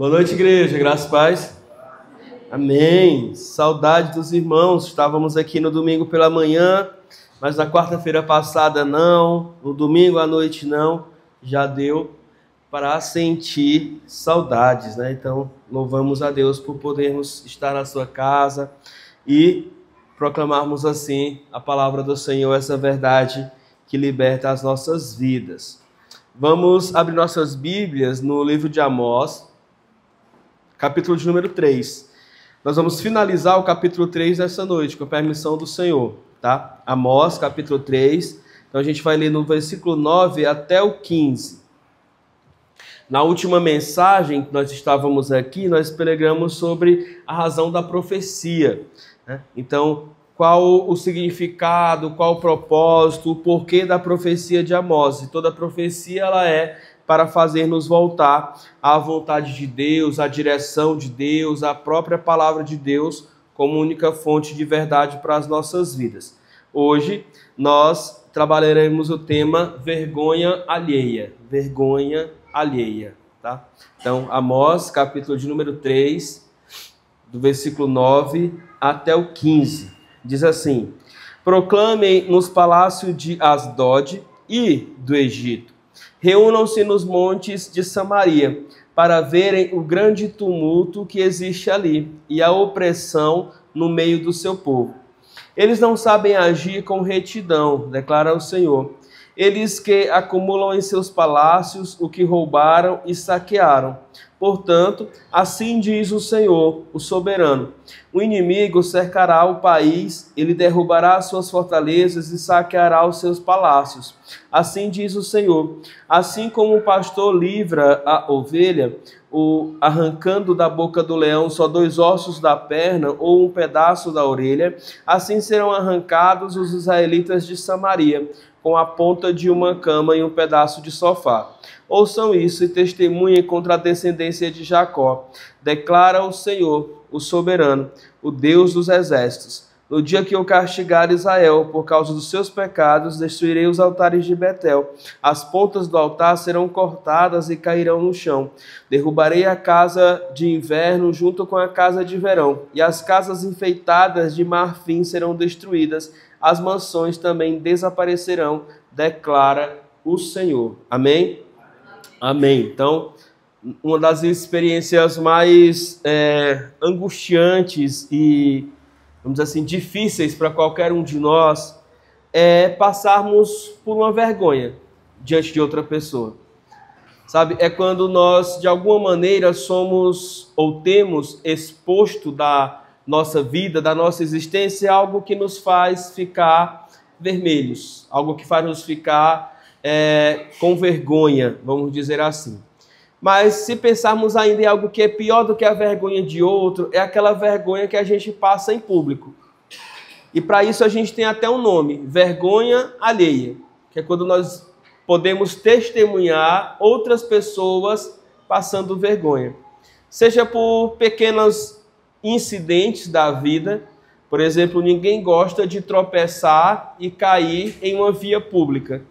Boa noite, igreja. Graças e paz. Amém. Saudade dos irmãos. Estávamos aqui no domingo pela manhã, mas na quarta-feira passada não, no domingo à noite não. Já deu para sentir saudades, né? Então, louvamos a Deus por podermos estar na sua casa e proclamarmos assim a palavra do Senhor, essa verdade que liberta as nossas vidas. Vamos abrir nossas Bíblias no livro de Amós, capítulo de número 3. Nós vamos finalizar o capítulo 3 nessa noite, com a permissão do Senhor, tá? Amós, capítulo 3. Então a gente vai ler no versículo 9 até o 15. Na última mensagem que nós estávamos aqui, nós pregamos sobre a razão da profecia, né? Então, qual o significado, qual o propósito, o porquê da profecia de Amós. E toda profecia ela é para fazer-nos voltar à vontade de Deus, à direção de Deus, à própria palavra de Deus como única fonte de verdade para as nossas vidas. Hoje nós trabalharemos o tema vergonha alheia. Vergonha alheia, tá? Então, Amós, capítulo de número 3, do versículo 9 até o 15. Diz assim: proclamem nos palácios de Asdod e do Egito. Reúnam-se nos montes de Samaria para verem o grande tumulto que existe ali e a opressão no meio do seu povo. Eles não sabem agir com retidão, declara o Senhor. Eles que acumulam em seus palácios o que roubaram e saquearam. Portanto, assim diz o Senhor, o soberano: o inimigo cercará o país, ele derrubará suas fortalezas e saqueará os seus palácios. Assim diz o Senhor: assim como o pastor livra a ovelha, arrancando da boca do leão só 2 ossos da perna ou um pedaço da orelha, assim serão arrancados os israelitas de Samaria, com a ponta de uma cama e um pedaço de sofá. Ouçam isso e testemunhem contra a descendência de Jacó. Declara o Senhor, o soberano, o Deus dos exércitos: no dia que eu castigar Israel por causa dos seus pecados, destruirei os altares de Betel. As pontas do altar serão cortadas e cairão no chão. Derrubarei a casa de inverno junto com a casa de verão, e as casas enfeitadas de marfim serão destruídas. As mansões também desaparecerão, declara o Senhor. Amém? Amém. Então, uma das experiências mais angustiantes e, vamos dizer assim, difíceis para qualquer um de nós é passarmos por uma vergonha diante de outra pessoa. Sabe, é quando nós, de alguma maneira, somos ou temos exposto da nossa vida, da nossa existência, algo que nos faz ficar vermelhos, algo que faz nos ficar com vergonha, vamos dizer assim. Mas se pensarmos ainda em algo que é pior do que a vergonha de outro, é aquela vergonha que a gente passa em público. E para isso a gente tem até um nome, vergonha alheia, que é quando nós podemos testemunhar outras pessoas passando vergonha. Seja por pequenos incidentes da vida. Por exemplo, ninguém gosta de tropeçar e cair em uma via pública.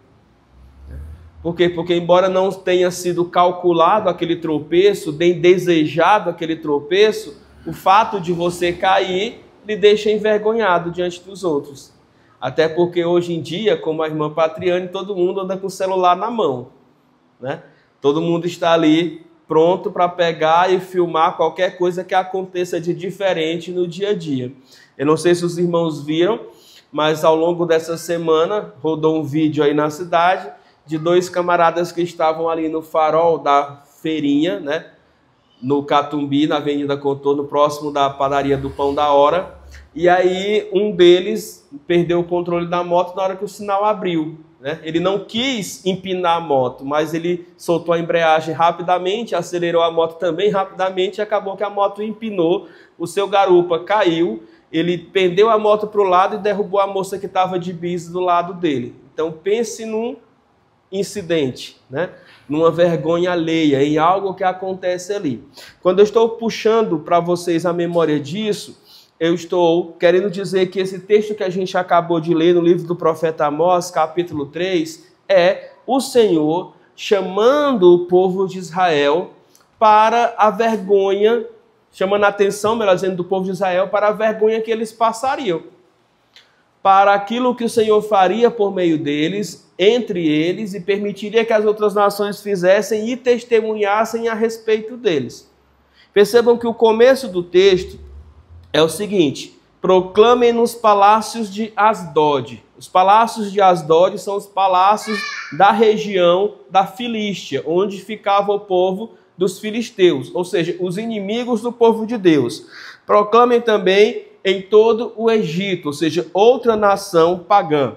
Por quê? Porque embora não tenha sido calculado aquele tropeço, nem desejado aquele tropeço, o fato de você cair lhe deixa envergonhado diante dos outros. Até porque hoje em dia, como a irmã Patriane, todo mundo anda com o celular na mão, né? Todo mundo está ali pronto para pegar e filmar qualquer coisa que aconteça de diferente no dia a dia. Eu não sei se os irmãos viram, mas ao longo dessa semana rodou um vídeo aí na cidade de 2 camaradas que estavam ali no farol da feirinha, né, no Catumbi, na Avenida Contorno, próximo da padaria do Pão da Hora. E aí um deles perdeu o controle da moto na hora que o sinal abriu, né? Ele não quis empinar a moto, mas ele soltou a embreagem rapidamente, acelerou a moto também rapidamente e acabou que a moto empinou, o seu garupa caiu, ele pendeu a moto para o lado e derrubou a moça que estava de bis do lado dele. Então pense num incidente, né? Numa vergonha alheia, em algo que acontece ali. Quando eu estou puxando para vocês a memória disso, eu estou querendo dizer que esse texto que a gente acabou de ler no livro do profeta Amós, capítulo 3, é o Senhor chamando o povo de Israel para a vergonha, chamando a atenção, melhor dizendo, do povo de Israel, para a vergonha que eles passariam, para aquilo que o Senhor faria por meio deles, entre eles, e permitiria que as outras nações fizessem e testemunhassem a respeito deles. Percebam que o começo do texto é o seguinte: proclamem nos palácios de Asdod. Os palácios de Asdod são os palácios da região da Filístia, onde ficava o povo dos filisteus, ou seja, os inimigos do povo de Deus. Proclamem também em todo o Egito, ou seja, outra nação pagã.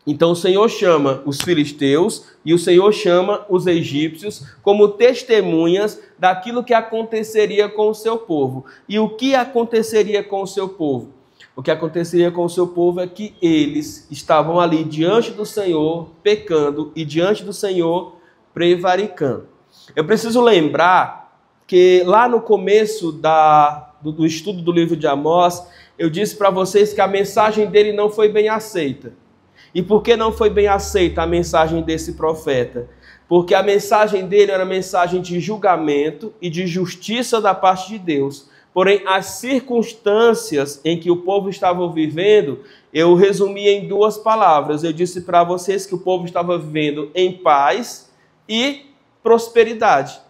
Então o Senhor chama os filisteus e o Senhor chama os egípcios como testemunhas daquilo que aconteceria com o seu povo. E o que aconteceria com o seu povo? O que aconteceria com o seu povo é que eles estavam ali diante do Senhor, pecando, e diante do Senhor, prevaricando. Eu preciso lembrar que lá no começo do estudo do livro de Amós, eu disse para vocês que a mensagem dele não foi bem aceita. E por que não foi bem aceita a mensagem desse profeta? Porque a mensagem dele era uma mensagem de julgamento e de justiça da parte de Deus. Porém, as circunstâncias em que o povo estava vivendo, eu resumi em duas palavras. Eu disse para vocês que o povo estava vivendo em paz e prosperidade.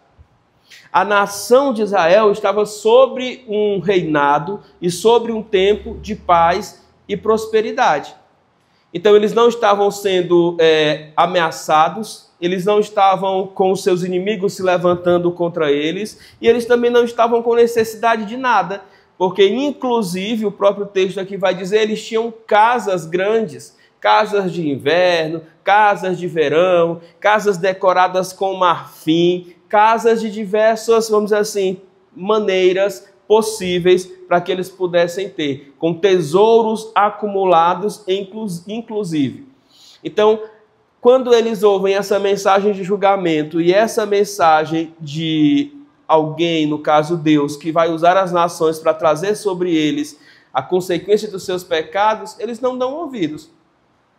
A nação de Israel estava sobre um reinado e sobre um tempo de paz e prosperidade. Então eles não estavam sendo ameaçados, eles não estavam com os seus inimigos se levantando contra eles, e eles também não estavam com necessidade de nada, porque inclusive o próprio texto aqui vai dizer, eles tinham casas grandes, casas de inverno, casas de verão, casas decoradas com marfim, casas de diversas, vamos dizer assim, maneiras possíveis para que eles pudessem ter, com tesouros acumulados inclusive. Então, quando eles ouvem essa mensagem de julgamento e essa mensagem de alguém, no caso Deus, que vai usar as nações para trazer sobre eles a consequência dos seus pecados, eles não dão ouvidos.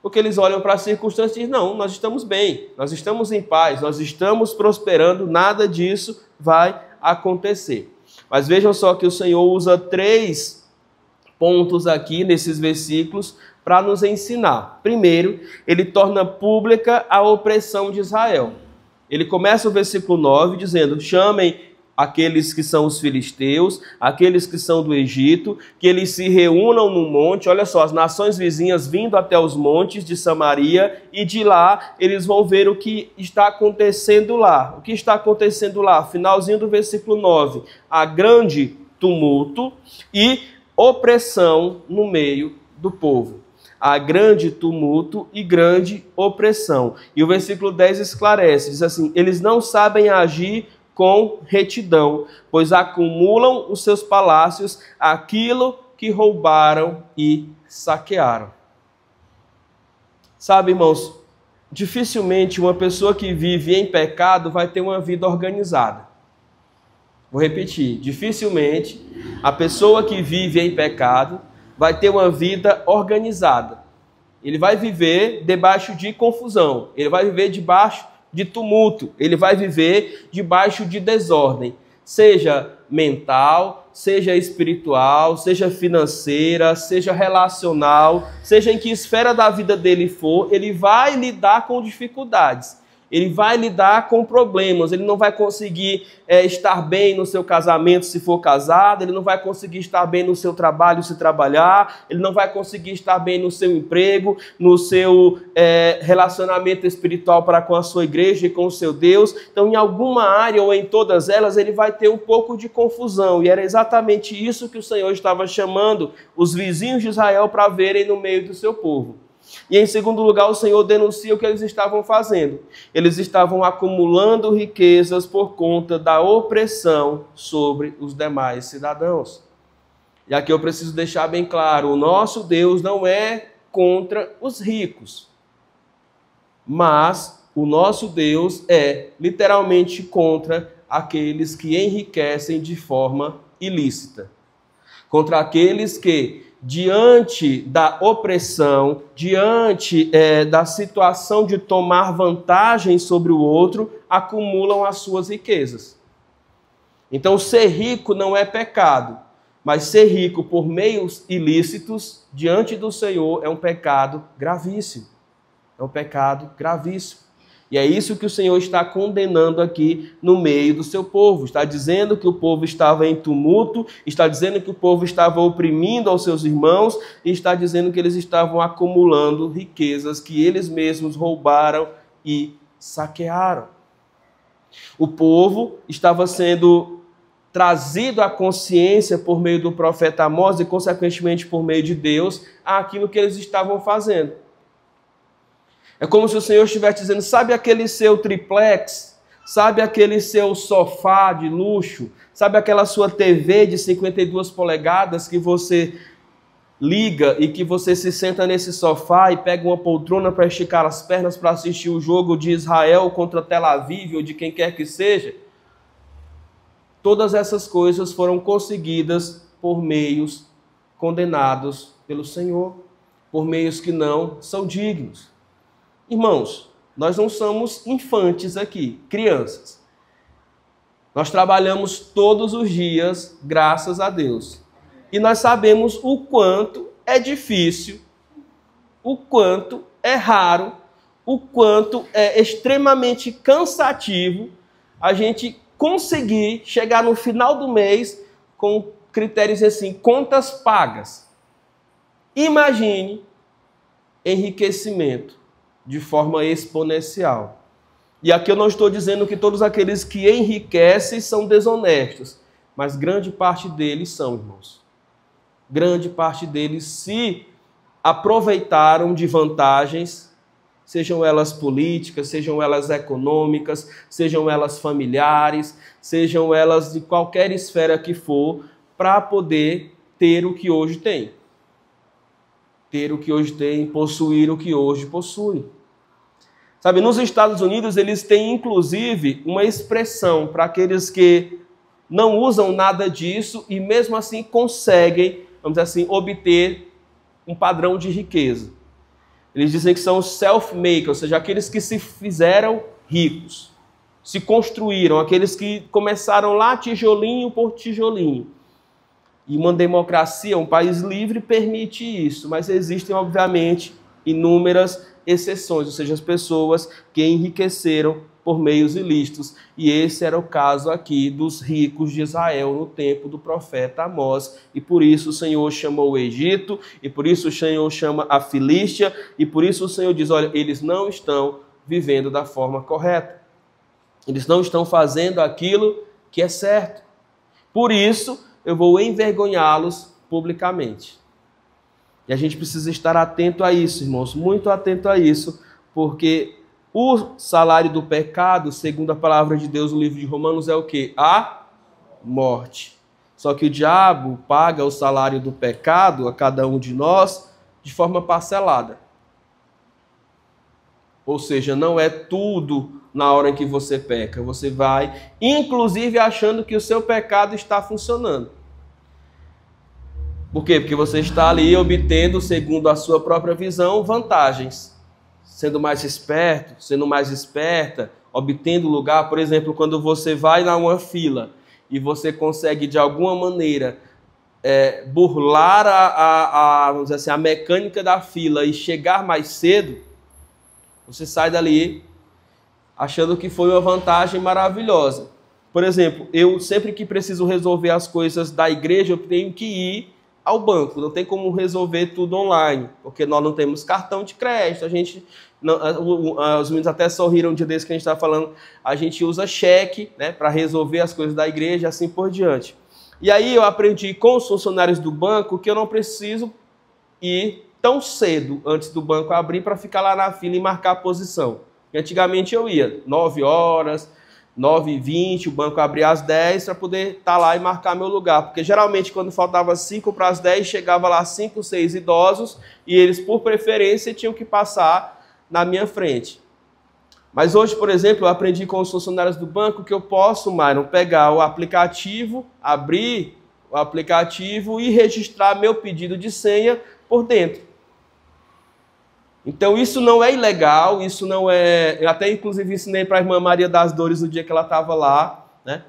Porque eles olham para as circunstâncias e dizem, não, nós estamos bem, nós estamos em paz, nós estamos prosperando, nada disso vai acontecer. Mas vejam só que o Senhor usa 3 pontos aqui nesses versículos para nos ensinar. Primeiro, ele torna pública a opressão de Israel. Ele começa o versículo 9 dizendo, chamem aqueles que são os filisteus, aqueles que são do Egito, que eles se reúnam no monte. Olha só, as nações vizinhas vindo até os montes de Samaria, e de lá eles vão ver o que está acontecendo lá. O que está acontecendo lá? Finalzinho do versículo 9. Há grande tumulto e opressão no meio do povo. Há grande tumulto e grande opressão. E o versículo 10 esclarece, diz assim, eles não sabem agir com retidão, pois acumulam os seus palácios aquilo que roubaram e saquearam. Sabe, irmãos, dificilmente uma pessoa que vive em pecado vai ter uma vida organizada. Vou repetir, dificilmente a pessoa que vive em pecado vai ter uma vida organizada. Ele vai viver debaixo de confusão, ele vai viver debaixo de tumulto, ele vai viver debaixo de desordem, seja mental, seja espiritual, seja financeira, seja relacional, seja em que esfera da vida dele for, ele vai lidar com dificuldades. Ele vai lidar com problemas, ele não vai conseguir estar bem no seu casamento se for casado, ele não vai conseguir estar bem no seu trabalho se trabalhar, ele não vai conseguir estar bem no seu emprego, no seu relacionamento espiritual para com a sua igreja e com o seu Deus. Então, em alguma área ou em todas elas, ele vai ter um pouco de confusão, e era exatamente isso que o Senhor estava chamando os vizinhos de Israel para verem no meio do seu povo. E em segundo lugar, o Senhor denuncia o que eles estavam fazendo. Eles estavam acumulando riquezas por conta da opressão sobre os demais cidadãos. E aqui eu preciso deixar bem claro, o nosso Deus não é contra os ricos, mas o nosso Deus é literalmente contra aqueles que enriquecem de forma ilícita. Contra aqueles que, diante da opressão, diante da situação de tomar vantagem sobre o outro, acumulam as suas riquezas. Então, ser rico não é pecado, mas ser rico por meios ilícitos diante do Senhor é um pecado gravíssimo. É um pecado gravíssimo. E é isso que o Senhor está condenando aqui no meio do seu povo. Está dizendo que o povo estava em tumulto, está dizendo que o povo estava oprimindo aos seus irmãos e está dizendo que eles estavam acumulando riquezas que eles mesmos roubaram e saquearam. O povo estava sendo trazido à consciência por meio do profeta Amós e, consequentemente, por meio de Deus, àquilo que eles estavam fazendo. É como se o Senhor estivesse dizendo, sabe aquele seu triplex? Sabe aquele seu sofá de luxo? Sabe aquela sua TV de 52 polegadas que você liga e que você se senta nesse sofá e pega uma poltrona para esticar as pernas para assistir o jogo de Israel contra Tel Aviv ou de quem quer que seja? Todas essas coisas foram conseguidas por meios condenados pelo Senhor, por meios que não são dignos. Irmãos, nós não somos infantes aqui, crianças. Nós trabalhamos todos os dias, graças a Deus. E nós sabemos o quanto é difícil, o quanto é raro, o quanto é extremamente cansativo a gente conseguir chegar no final do mês com critérios assim, contas pagas. Imagine enriquecimento de forma exponencial. E aqui eu não estou dizendo que todos aqueles que enriquecem são desonestos, mas grande parte deles são, irmãos. Grande parte deles se aproveitaram de vantagens, sejam elas políticas, sejam elas econômicas, sejam elas familiares, sejam elas de qualquer esfera que for, para poder ter o que hoje tem. Ter o que hoje tem, possuir o que hoje possui. Sabe, nos Estados Unidos eles têm inclusive uma expressão para aqueles que não usam nada disso e mesmo assim conseguem, vamos dizer assim, obter um padrão de riqueza. Eles dizem que são os self-made, ou seja, aqueles que se fizeram ricos, se construíram, aqueles que começaram lá tijolinho por tijolinho. E uma democracia, um país livre, permite isso, mas existem, obviamente, inúmeras exceções, ou seja, as pessoas que enriqueceram por meios ilícitos. E esse era o caso aqui dos ricos de Israel no tempo do profeta Amós. E por isso o Senhor chamou o Egito, e por isso o Senhor chama a Filístia, e por isso o Senhor diz, olha, eles não estão vivendo da forma correta. Eles não estão fazendo aquilo que é certo. Por isso, eu vou envergonhá-los publicamente. E a gente precisa estar atento a isso, irmãos, muito atento a isso, porque o salário do pecado, segundo a palavra de Deus no livro de Romanos, é o quê? A morte. Só que o diabo paga o salário do pecado a cada um de nós de forma parcelada. Ou seja, não é tudo na hora em que você peca. Você vai, inclusive, achando que o seu pecado está funcionando. Por quê? Porque você está ali obtendo, segundo a sua própria visão, vantagens. Sendo mais esperto, sendo mais esperta, obtendo lugar. Por exemplo, quando você vai numa fila e você consegue, de alguma maneira, burlar vamos dizer assim, a mecânica da fila e chegar mais cedo, você sai dali achando que foi uma vantagem maravilhosa. Por exemplo, eu sempre que preciso resolver as coisas da igreja, eu tenho que ir ao banco. Não tem como resolver tudo online, porque nós não temos cartão de crédito. A gente, os meninos até sorriram um dia desse que a gente estava falando, a gente usa cheque, né, para resolver as coisas da igreja e assim por diante. E aí eu aprendi com os funcionários do banco que eu não preciso ir tão cedo antes do banco abrir para ficar lá na fila e marcar a posição. Antigamente eu ia 9 horas, 9h20, o banco abria às 10 para poder estar lá e marcar meu lugar. Porque geralmente quando faltava 5 para as 10, chegava lá 5, 6 idosos e eles, por preferência, tinham que passar na minha frente. Mas hoje, por exemplo, eu aprendi com os funcionários do banco que eu posso, Myron, pegar o aplicativo, abrir o aplicativo e registrar meu pedido de senha por dentro. Então isso não é ilegal, isso não é... Eu até inclusive ensinei para a irmã Maria das Dores no dia que ela estava lá, né?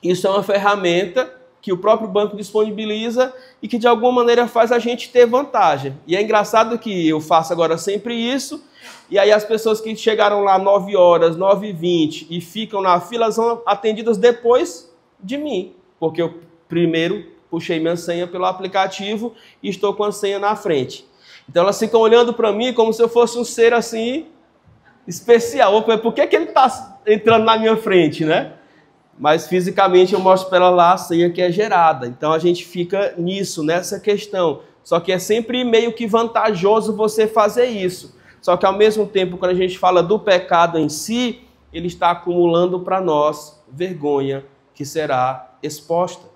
Isso é uma ferramenta que o próprio banco disponibiliza e que de alguma maneira faz a gente ter vantagem. E é engraçado que eu faço agora sempre isso, e aí as pessoas que chegaram lá 9 horas, 9h20 e ficam na fila são atendidas depois de mim, porque eu primeiro puxei minha senha pelo aplicativo e estou com a senha na frente. Então elas ficam olhando para mim como se eu fosse um ser assim especial. Por que ele está entrando na minha frente, né? Mas fisicamente eu mostro para ela lá a senha que é gerada. Então a gente fica nisso, nessa questão. Só que é sempre meio que vantajoso você fazer isso. Só que ao mesmo tempo, quando a gente fala do pecado em si, ele está acumulando para nós vergonha que será exposta.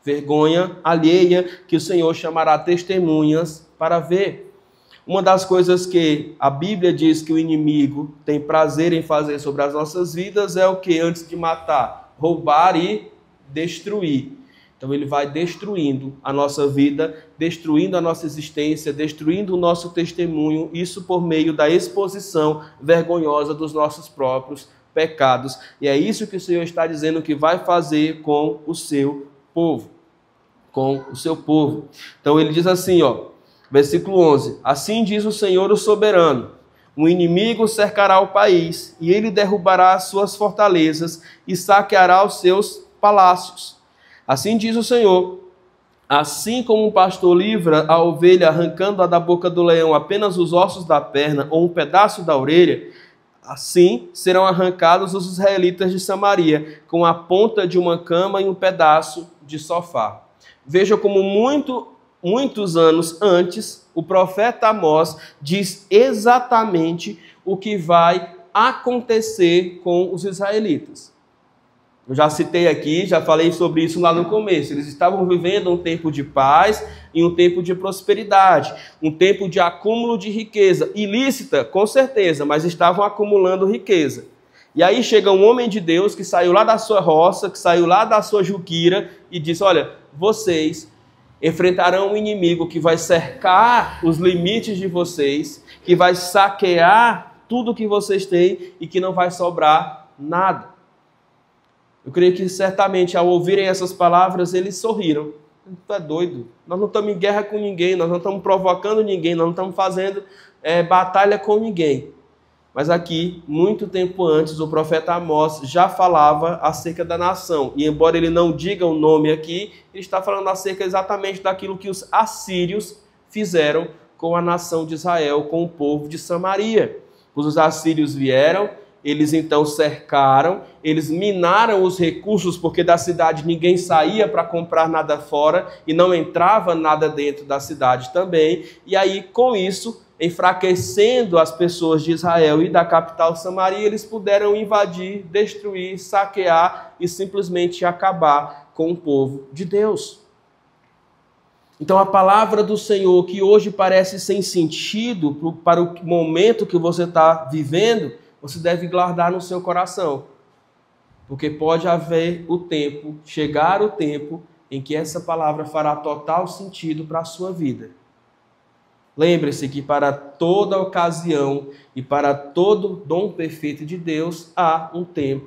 Vergonha alheia que o Senhor chamará testemunhas para ver. Uma das coisas que a Bíblia diz que o inimigo tem prazer em fazer sobre as nossas vidas é o que? Antes de matar, roubar e destruir. Então ele vai destruindo a nossa vida, destruindo a nossa existência, destruindo o nosso testemunho, isso por meio da exposição vergonhosa dos nossos próprios pecados. E é isso que o Senhor está dizendo que vai fazer com o seu povo. Com o seu povo. Então ele diz assim, versículo 11. Assim diz o Senhor o soberano. O inimigo cercará o país, e ele derrubará as suas fortalezas e saqueará os seus palácios. Assim diz o Senhor, assim como um pastor livra a ovelha arrancando-a da boca do leão apenas os ossos da perna ou um pedaço da orelha, assim serão arrancados os israelitas de Samaria, com a ponta de uma cama e um pedaço de sofá. Veja como muitos anos antes, o profeta Amós diz exatamente o que vai acontecer com os israelitas. Eu já citei aqui, já falei sobre isso lá no começo. Eles estavam vivendo um tempo de paz e um tempo de prosperidade, um tempo de acúmulo de riqueza, ilícita, com certeza, mas estavam acumulando riqueza. E aí chega um homem de Deus que saiu lá da sua roça, que saiu lá da sua juquira e diz, olha, vocês enfrentarão um inimigo que vai cercar os limites de vocês, que vai saquear tudo que vocês têm e que não vai sobrar nada. Eu creio que certamente ao ouvirem essas palavras eles sorriram. Tu é doido? Nós não estamos em guerra com ninguém, nós não estamos provocando ninguém, nós não estamos fazendo batalha com ninguém. Mas aqui, muito tempo antes, o profeta Amós já falava acerca da nação. E embora ele não diga o nome aqui, ele está falando acerca exatamente daquilo que os assírios fizeram com a nação de Israel, com o povo de Samaria. Os assírios vieram, eles então cercaram, eles minaram os recursos, porque da cidade ninguém saía para comprar nada fora e não entrava nada dentro da cidade também. E aí, com isso, enfraquecendo as pessoas de Israel e da capital Samaria, eles puderam invadir, destruir, saquear e simplesmente acabar com o povo de Deus. Então a palavra do Senhor, que hoje parece sem sentido para o momento que você está vivendo, você deve guardar no seu coração. Porque pode haver chegar o tempo em que essa palavra fará total sentido para a sua vida. Lembre-se que para toda ocasião e para todo dom perfeito de Deus há um tempo,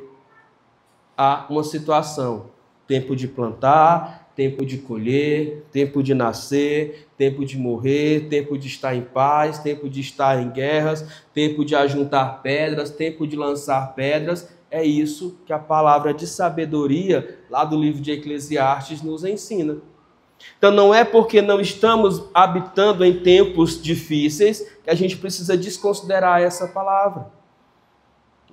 há uma situação. Tempo de plantar, tempo de colher, tempo de nascer, tempo de morrer, tempo de estar em paz, tempo de estar em guerras, tempo de ajuntar pedras, tempo de lançar pedras. É isso que a palavra de sabedoria lá do livro de Eclesiastes nos ensina. Então não é porque não estamos habitando em tempos difíceis que a gente precisa desconsiderar essa palavra.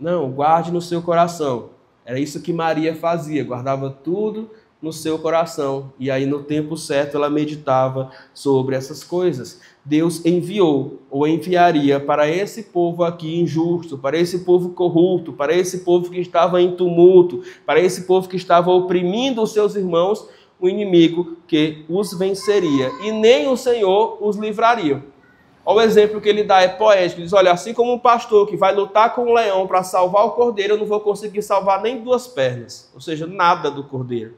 Não, guarde no seu coração. Era isso que Maria fazia, guardava tudo no seu coração. E aí no tempo certo ela meditava sobre essas coisas. Deus enviou ou enviaria para esse povo aqui injusto, para esse povo corrupto, para esse povo que estava em tumulto, para esse povo que estava oprimindo os seus irmãos, o inimigo que os venceria, e nem o Senhor os livraria. Olha o exemplo que ele dá, é poético. Ele diz, olha, assim como um pastor que vai lutar com um leão para salvar o cordeiro, eu não vou conseguir salvar nem 2 pernas, ou seja, nada do cordeiro.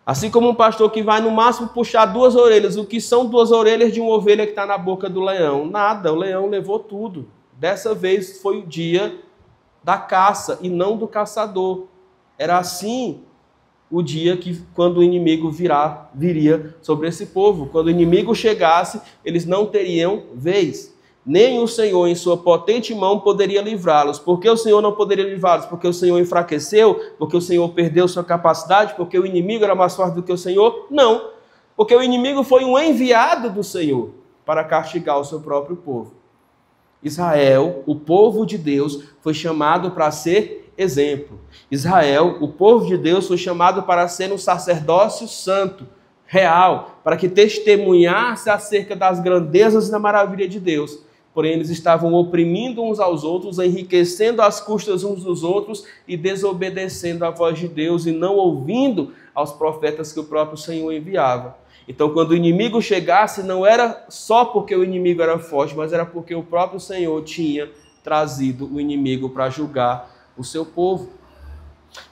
Assim como um pastor que vai no máximo puxar 2 orelhas, o que são 2 orelhas de uma ovelha que está na boca do leão? Nada, o leão levou tudo. Dessa vez foi o dia da caça e não do caçador. Era assim o dia quando o inimigo viria sobre esse povo. Quando o inimigo chegasse, eles não teriam vez. Nem o Senhor, em sua potente mão, poderia livrá-los. Por que o Senhor não poderia livrá-los? Porque o Senhor enfraqueceu? Porque o Senhor perdeu sua capacidade? Porque o inimigo era mais forte do que o Senhor? Não. Porque o inimigo foi um enviado do Senhor para castigar o seu próprio povo. Israel, o povo de Deus, foi chamado para ser exemplo. Israel, o povo de Deus, foi chamado para ser um sacerdócio santo, real, para que testemunhasse acerca das grandezas e da maravilha de Deus. Porém, eles estavam oprimindo uns aos outros, enriquecendo às custas uns dos outros e desobedecendo à voz de Deus e não ouvindo aos profetas que o próprio Senhor enviava. Então, quando o inimigo chegasse, não era só porque o inimigo era forte, mas era porque o próprio Senhor tinha trazido o inimigo para julgar o seu povo.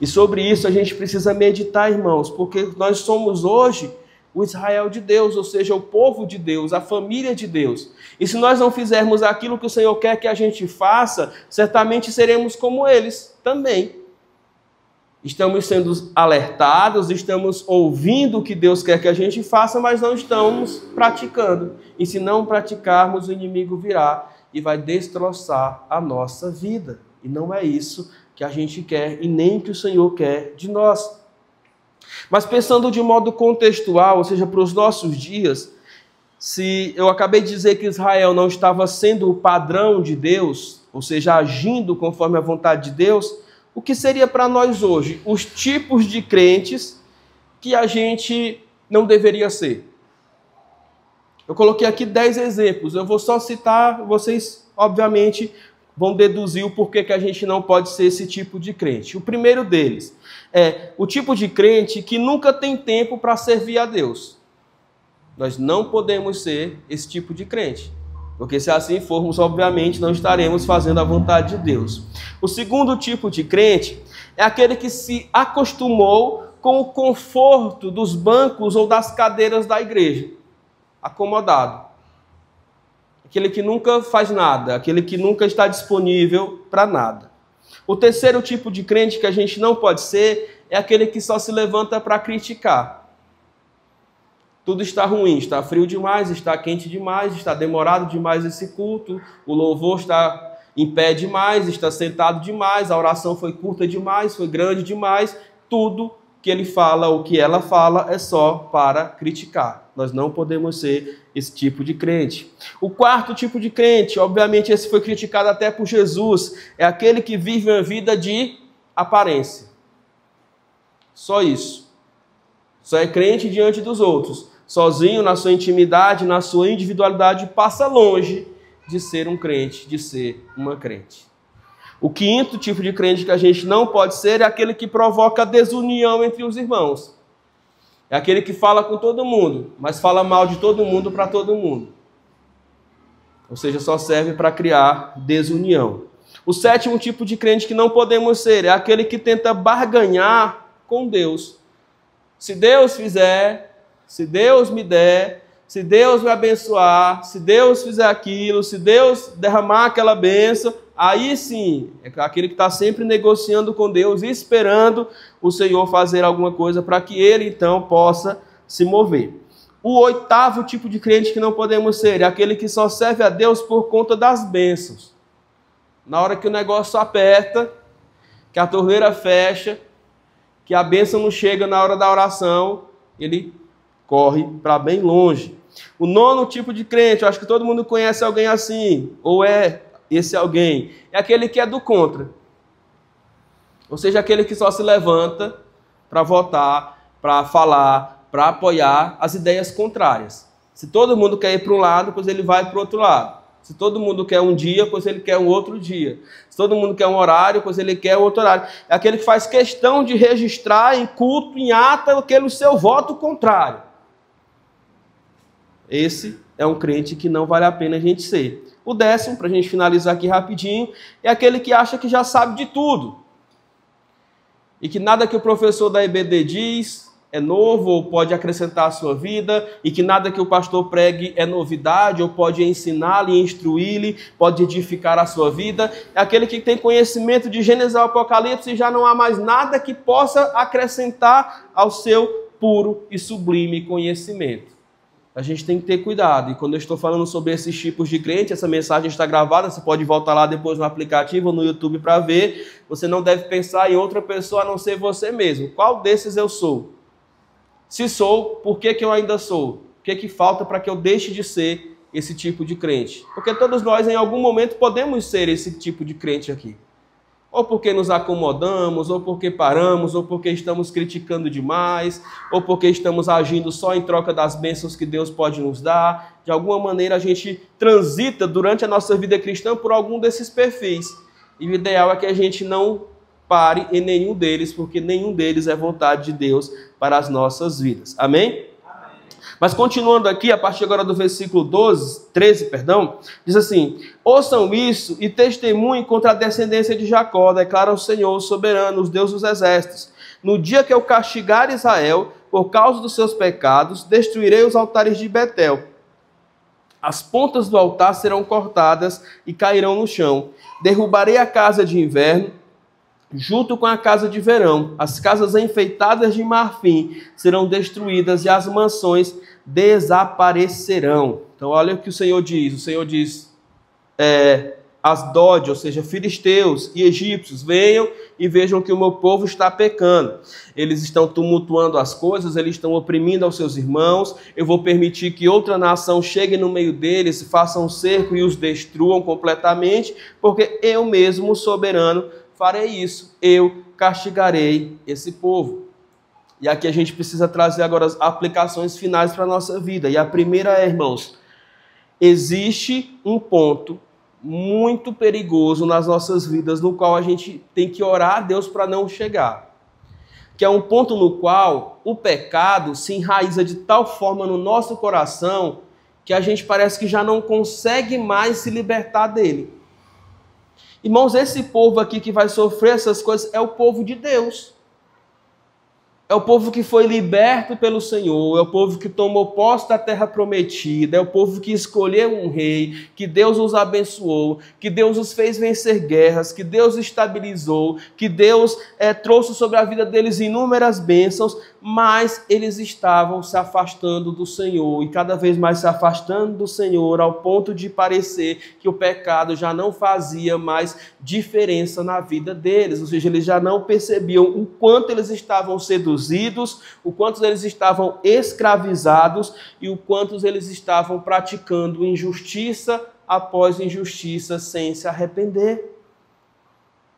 E sobre isso a gente precisa meditar, irmãos, porque nós somos hoje o Israel de Deus, ou seja, o povo de Deus, a família de Deus. E se nós não fizermos aquilo que o Senhor quer que a gente faça, certamente seremos como eles também. Estamos sendo alertados, estamos ouvindo o que Deus quer que a gente faça, mas não estamos praticando. E se não praticarmos, o inimigo virá e vai destroçar a nossa vida. E não é isso que a gente quer e nem que o Senhor quer de nós. Mas pensando de modo contextual, ou seja, para os nossos dias, se eu acabei de dizer que Israel não estava sendo o padrão de Deus, ou seja, agindo conforme a vontade de Deus, o que seria para nós hoje os tipos de crentes que a gente não deveria ser? Eu coloquei aqui 10 exemplos, eu vou só citar, vocês obviamente vão deduzir o porquê que a gente não pode ser esse tipo de crente. O primeiro deles é o tipo de crente que nunca tem tempo para servir a Deus. Nós não podemos ser esse tipo de crente, porque se assim formos, obviamente, não estaremos fazendo a vontade de Deus. O segundo tipo de crente é aquele que se acostumou com o conforto dos bancos ou das cadeiras da igreja, acomodado. Aquele que nunca faz nada, aquele que nunca está disponível para nada. O terceiro tipo de crente que a gente não pode ser é aquele que só se levanta para criticar. Tudo está ruim, está frio demais, está quente demais, está demorado demais esse culto, o louvor está em pé demais, está sentado demais, a oração foi curta demais, foi grande demais, tudo que ele fala ou que ela fala é só para criticar. Nós não podemos ser esse tipo de crente. O quarto tipo de crente, obviamente esse foi criticado até por Jesus, é aquele que vive uma vida de aparência. Só isso. Só é crente diante dos outros. Sozinho, na sua intimidade, na sua individualidade, passa longe de ser um crente, de ser uma crente. O quinto tipo de crente que a gente não pode ser é aquele que provoca desunião entre os irmãos. É aquele que fala com todo mundo, mas fala mal de todo mundo para todo mundo. Ou seja, só serve para criar desunião. O sétimo tipo de crente que não podemos ser é aquele que tenta barganhar com Deus. Se Deus fizer, se Deus me der, se Deus me abençoar, se Deus fizer aquilo, se Deus derramar aquela bênção, aí sim, é aquele que está sempre negociando com Deus, esperando o Senhor fazer alguma coisa para que ele então possa se mover. O oitavo tipo de crente que não podemos ser é aquele que só serve a Deus por conta das bênçãos. Na hora que o negócio aperta, que a torneira fecha, que a bênção não chega na hora da oração, ele corre para bem longe. O nono tipo de crente, eu acho que todo mundo conhece alguém assim, ou é esse alguém, é aquele que é do contra. Ou seja, aquele que só se levanta para votar, para falar, para apoiar as ideias contrárias. Se todo mundo quer ir para um lado, pois ele vai para o outro lado. Se todo mundo quer um dia, pois ele quer um outro dia. Se todo mundo quer um horário, pois ele quer outro horário. É aquele que faz questão de registrar em culto, em ata, aquele seu voto contrário. Esse é um crente que não vale a pena a gente ser. O décimo, para a gente finalizar aqui rapidinho, é aquele que acha que já sabe de tudo. E que nada que o professor da EBD diz, é novo ou pode acrescentar à sua vida e que nada que o pastor pregue é novidade ou pode ensinar-lhe, instruir-lhe, pode edificar a sua vida. É aquele que tem conhecimento de Gênesis ao Apocalipse e já não há mais nada que possa acrescentar ao seu puro e sublime conhecimento. A gente tem que ter cuidado. E quando eu estou falando sobre esses tipos de crente, essa mensagem está gravada, você pode voltar lá depois no aplicativo ou no YouTube para ver. Você não deve pensar em outra pessoa a não ser você mesmo. Qual desses eu sou? Se sou, por que eu ainda sou? O que falta para que eu deixe de ser esse tipo de crente? Porque todos nós, em algum momento, podemos ser esse tipo de crente aqui. Ou porque nos acomodamos, ou porque paramos, ou porque estamos criticando demais, ou porque estamos agindo só em troca das bênçãos que Deus pode nos dar. De alguma maneira, a gente transita durante a nossa vida cristã por algum desses perfis. E o ideal é que a gente não pare em nenhum deles, porque nenhum deles é vontade de Deus para as nossas vidas. Amém? Amém. Mas continuando aqui, a partir agora do versículo 13, diz assim: ouçam isso e testemunhem contra a descendência de Jacó, declara o Senhor, o soberano, os deuses dos exércitos. No dia que eu castigar Israel, por causa dos seus pecados, destruirei os altares de Betel. As pontas do altar serão cortadas e cairão no chão. Derrubarei a casa de inverno, junto com a casa de verão. As casas enfeitadas de marfim serão destruídas e as mansões desaparecerão. Então olha o que o Senhor diz. O Senhor diz, Asdod, ou seja, filisteus e egípcios, venham e vejam que o meu povo está pecando. Eles estão tumultuando as coisas, eles estão oprimindo aos seus irmãos. Eu vou permitir que outra nação chegue no meio deles, faça um cerco e os destruam completamente, porque eu mesmo, soberano, farei isso, eu castigarei esse povo. E aqui a gente precisa trazer agora as aplicações finais para a nossa vida. E a primeira é, irmãos, existe um ponto muito perigoso nas nossas vidas, no qual a gente tem que orar a Deus para não chegar. Que é um ponto no qual o pecado se enraiza de tal forma no nosso coração que a gente parece que já não consegue mais se libertar dele. Irmãos, esse povo aqui que vai sofrer essas coisas é o povo de Deus. É o povo que foi liberto pelo Senhor, é o povo que tomou posse da terra prometida, é o povo que escolheu um rei, que Deus os abençoou, que Deus os fez vencer guerras, que Deus estabilizou, que Deus trouxe sobre a vida deles inúmeras bênçãos, mas eles estavam se afastando do Senhor e cada vez mais se afastando do Senhor ao ponto de parecer que o pecado já não fazia mais diferença na vida deles, ou seja, eles já não percebiam o quanto eles estavam seduzidos, o quanto eles estavam escravizados e o quanto eles estavam praticando injustiça após injustiça sem se arrepender.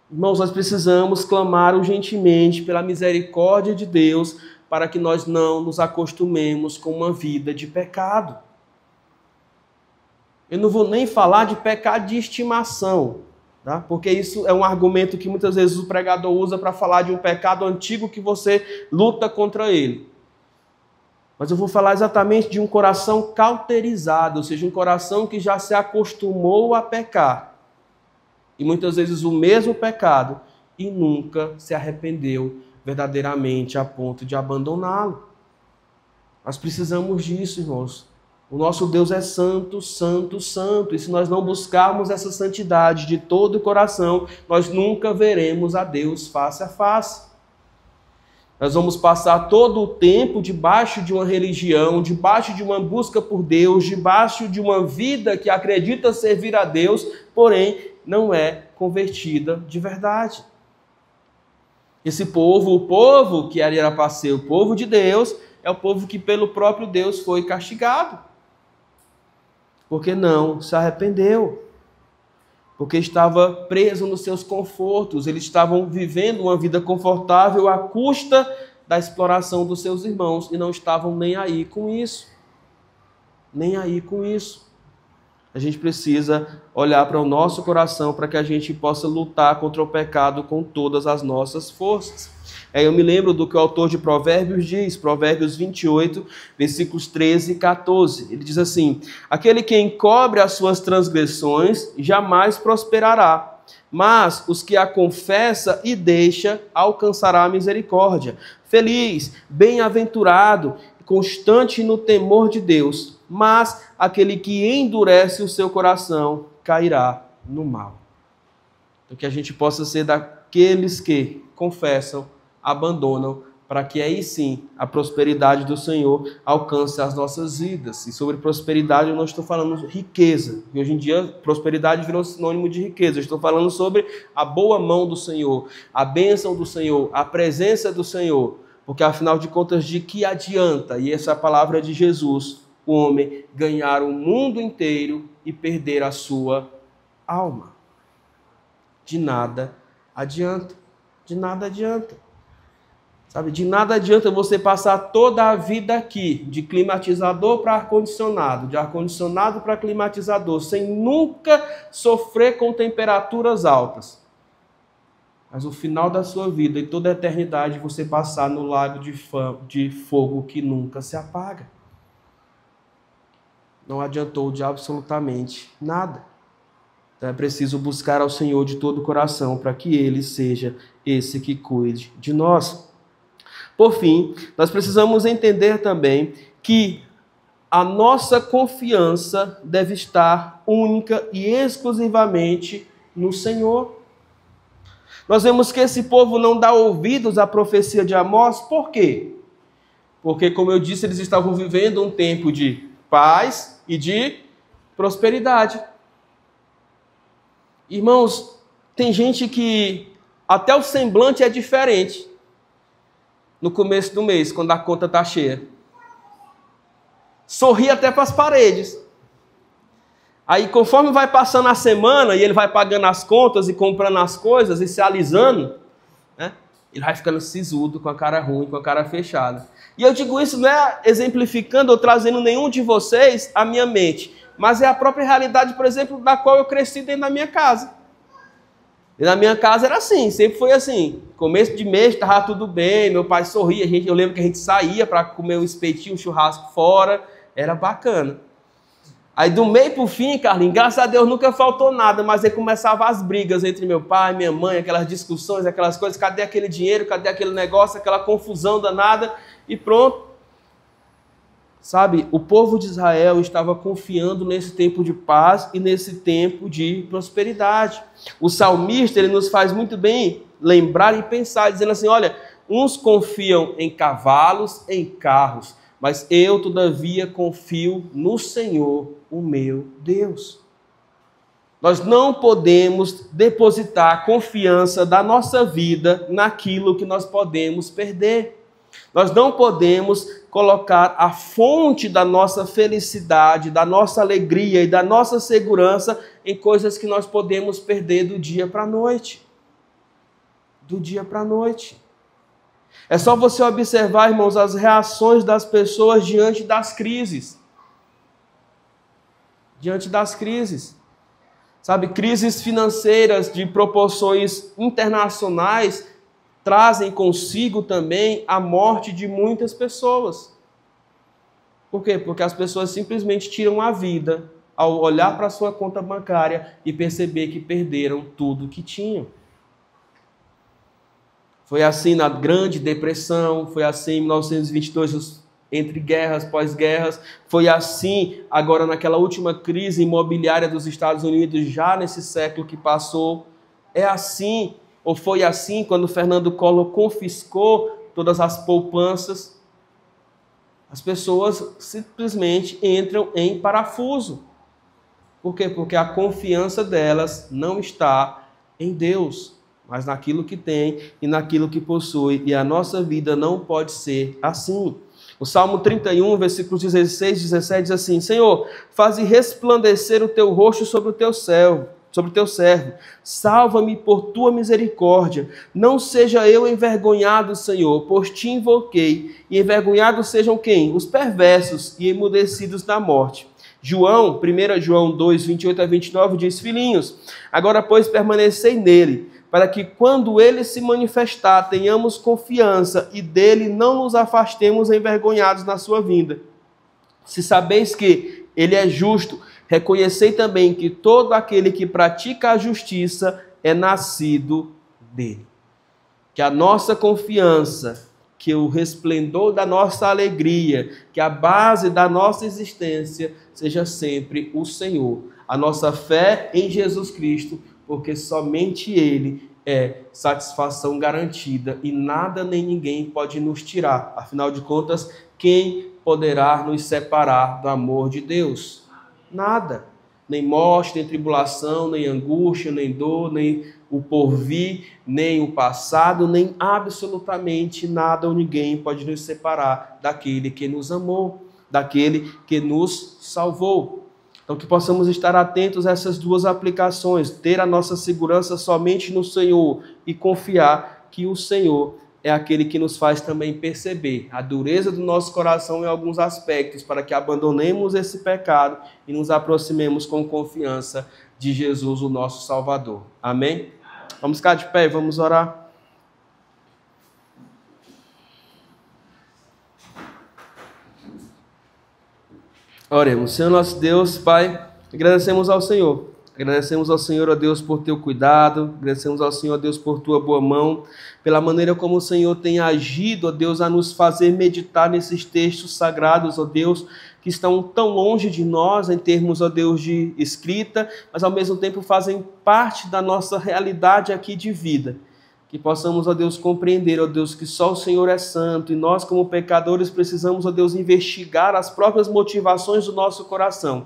Irmãos, nós precisamos clamar urgentemente pela misericórdia de Deus para que nós não nos acostumemos com uma vida de pecado. Eu não vou nem falar de pecado de estimação, tá? Porque isso é um argumento que muitas vezes o pregador usa para falar de um pecado antigo que você luta contra ele. Mas eu vou falar exatamente de um coração cauterizado, ou seja, um coração que já se acostumou a pecar. E muitas vezes o mesmo pecado e nunca se arrependeu verdadeiramente a ponto de abandoná-lo. Nós precisamos disso, irmãos. O nosso Deus é santo, santo, santo. E se nós não buscarmos essa santidade de todo o coração, nós nunca veremos a Deus face a face. Nós vamos passar todo o tempo debaixo de uma religião, debaixo de uma busca por Deus, debaixo de uma vida que acredita servir a Deus, porém não é convertida de verdade. Esse povo, o povo que era para ser o povo de Deus, é o povo que pelo próprio Deus foi castigado. Porque não se arrependeu. Porque estava preso nos seus confortos. Eles estavam vivendo uma vida confortável à custa da exploração dos seus irmãos. E não estavam nem aí com isso. Nem aí com isso. A gente precisa olhar para o nosso coração para que a gente possa lutar contra o pecado com todas as nossas forças. Eu me lembro do que o autor de Provérbios diz, Provérbios 28, versículos 13 e 14. Ele diz assim: aquele que encobre as suas transgressões jamais prosperará, mas os que a confessa e deixa alcançará a misericórdia. Feliz, bem-aventurado, constante no temor de Deus, mas aquele que endurece o seu coração cairá no mal. Então que a gente possa ser daqueles que confessam, abandonam, para que aí sim a prosperidade do Senhor alcance as nossas vidas. E sobre prosperidade eu não estou falando riqueza, porque hoje em dia prosperidade virou sinônimo de riqueza. Eu estou falando sobre a boa mão do Senhor, a bênção do Senhor, a presença do Senhor. Porque afinal de contas, de que adianta, e essa é a palavra de Jesus, o homem ganhar o mundo inteiro e perder a sua alma? De nada adianta, de nada adianta. Sabe, de nada adianta você passar toda a vida aqui, de climatizador para ar-condicionado, de ar-condicionado para climatizador, sem nunca sofrer com temperaturas altas. Mas o final da sua vida e toda a eternidade você passar no lago de fogo que nunca se apaga. Não adiantou de absolutamente nada. Então é preciso buscar ao Senhor de todo o coração para que Ele seja esse que cuide de nós. Por fim, nós precisamos entender também que a nossa confiança deve estar única e exclusivamente no Senhor. Nós vemos que esse povo não dá ouvidos à profecia de Amós, por quê? Porque, como eu disse, eles estavam vivendo um tempo de paz e de prosperidade. Irmãos, tem gente que até o semblante é diferente no começo do mês, quando a conta está cheia. Sorri até para as paredes. Aí, conforme vai passando a semana e ele vai pagando as contas e comprando as coisas e se alisando, né, ele vai ficando sisudo, com a cara ruim, com a cara fechada. E eu digo isso não é exemplificando ou trazendo nenhum de vocês à minha mente, mas é a própria realidade, por exemplo, da qual eu cresci dentro da minha casa. E na minha casa era assim, sempre foi assim. Começo de mês estava tudo bem, meu pai sorria, eu lembro que a gente saía para comer um espetinho, um churrasco fora, era bacana. Aí do meio para o fim, Carlinhos, graças a Deus nunca faltou nada, mas aí começavam as brigas entre meu pai e minha mãe, aquelas discussões, aquelas coisas, cadê aquele dinheiro, cadê aquele negócio, aquela confusão danada, e pronto. Sabe, o povo de Israel estava confiando nesse tempo de paz e nesse tempo de prosperidade. O salmista, ele nos faz muito bem lembrar e pensar, dizendo assim, olha, uns confiam em cavalos, em carros, mas eu, todavia, confio no Senhor, o meu Deus. Nós não podemos depositar a confiança da nossa vida naquilo que nós podemos perder. Nós não podemos colocar a fonte da nossa felicidade, da nossa alegria e da nossa segurança em coisas que nós podemos perder do dia para a noite. Do dia para a noite. É só você observar, irmãos, as reações das pessoas diante das crises. Diante das crises. Sabe, crises financeiras de proporções internacionais trazem consigo também a morte de muitas pessoas. Por quê? Porque as pessoas simplesmente tiram a vida ao olhar para a sua conta bancária e perceber que perderam tudo que tinham. Foi assim na Grande Depressão, foi assim em 1922, entre guerras, pós-guerras, foi assim agora naquela última crise imobiliária dos Estados Unidos, já nesse século que passou. É assim, ou foi assim quando Fernando Collor confiscou todas as poupanças. As pessoas simplesmente entram em parafuso. Por quê? Porque a confiança delas não está em Deus, mas naquilo que tem e naquilo que possui. E a nossa vida não pode ser assim. O Salmo 31, versículos 16 e 17 diz assim: Senhor, faze resplandecer o teu rosto sobre o teu servo. Salva-me por tua misericórdia. Não seja eu envergonhado, Senhor, pois te invoquei. E envergonhados sejam quem? Os perversos e emudecidos na morte. 1 João 2, 28 a 29 diz: Filhinhos, agora pois permanecei nele, para que quando ele se manifestar, tenhamos confiança e dele não nos afastemos envergonhados na sua vinda. Se sabeis que ele é justo, reconhecei também que todo aquele que pratica a justiça é nascido dele. Que a nossa confiança, que o resplendor da nossa alegria, que a base da nossa existência seja sempre o Senhor. A nossa fé em Jesus Cristo, porque somente Ele é satisfação garantida e nada nem ninguém pode nos tirar. Afinal de contas, quem poderá nos separar do amor de Deus? Nada. Nem morte, nem tribulação, nem angústia, nem dor, nem o porvir, nem o passado, nem absolutamente nada ou ninguém pode nos separar daquele que nos amou, daquele que nos salvou. Então que possamos estar atentos a essas duas aplicações, ter a nossa segurança somente no Senhor e confiar que o Senhor é aquele que nos faz também perceber a dureza do nosso coração em alguns aspectos, para que abandonemos esse pecado e nos aproximemos com confiança de Jesus, o nosso Salvador. Amém? Vamos ficar de pé e vamos orar. Oremos. Senhor nosso Deus, Pai, agradecemos ao Senhor. Agradecemos ao Senhor, ó Deus, por teu cuidado. Agradecemos ao Senhor, ó Deus, por tua boa mão. Pela maneira como o Senhor tem agido, ó Deus, a nos fazer meditar nesses textos sagrados, ó Deus, que estão tão longe de nós em termos, ó Deus, de escrita, mas ao mesmo tempo fazem parte da nossa realidade aqui de vida. Que possamos, ó Deus, compreender, ó Deus, que só o Senhor é santo e nós, como pecadores, precisamos, ó Deus, investigar as próprias motivações do nosso coração,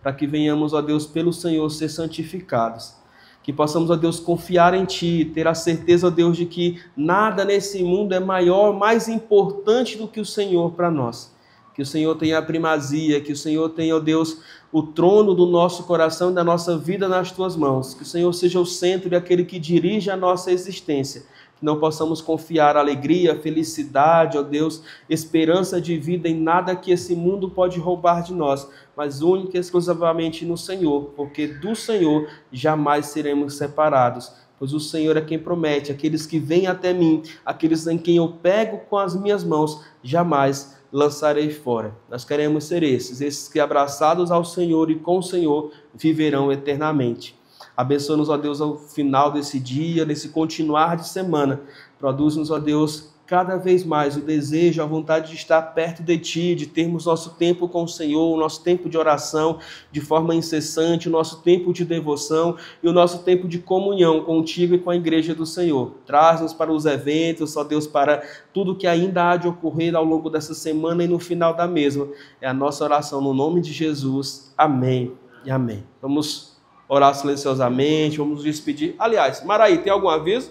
para que venhamos, ó Deus, pelo Senhor ser santificados. Que possamos, ó Deus, confiar em Ti, ter a certeza, ó Deus, de que nada nesse mundo é maior, mais importante do que o Senhor para nós. Que o Senhor tenha a primazia, que o Senhor tenha, ó Deus, o trono do nosso coração e da nossa vida nas Tuas mãos. Que o Senhor seja o centro e aquele que dirige a nossa existência. Que não possamos confiar alegria, felicidade, ó Deus, esperança de vida em nada que esse mundo pode roubar de nós, mas única e exclusivamente no Senhor, porque do Senhor jamais seremos separados. Pois o Senhor é quem promete, aqueles que vêm até mim, aqueles em quem eu pego com as minhas mãos, jamais lançarei fora. Nós queremos ser esses que abraçados ao Senhor e com o Senhor viverão eternamente. Abençoa-nos, ó Deus, ao final desse dia, nesse continuar de semana. Produz-nos, ó Deus, cada vez mais o desejo, a vontade de estar perto de Ti, de termos nosso tempo com o Senhor, o nosso tempo de oração de forma incessante, o nosso tempo de devoção e o nosso tempo de comunhão contigo e com a igreja do Senhor. Traz-nos para os eventos, ó Deus, para tudo que ainda há de ocorrer ao longo dessa semana e no final da mesma. É a nossa oração no nome de Jesus. Amém e amém. Vamos orar silenciosamente, vamos nos despedir. Aliás, Maraí, tem algum aviso?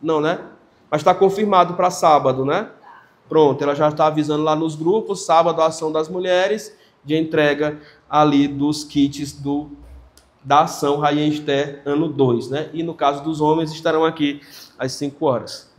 Não, né? Mas está confirmado para sábado, né? Pronto, ela já está avisando lá nos grupos, sábado a ação das mulheres, de entrega ali dos kits da ação Rainha Esther ano 2, né? E no caso dos homens estarão aqui às 5 horas.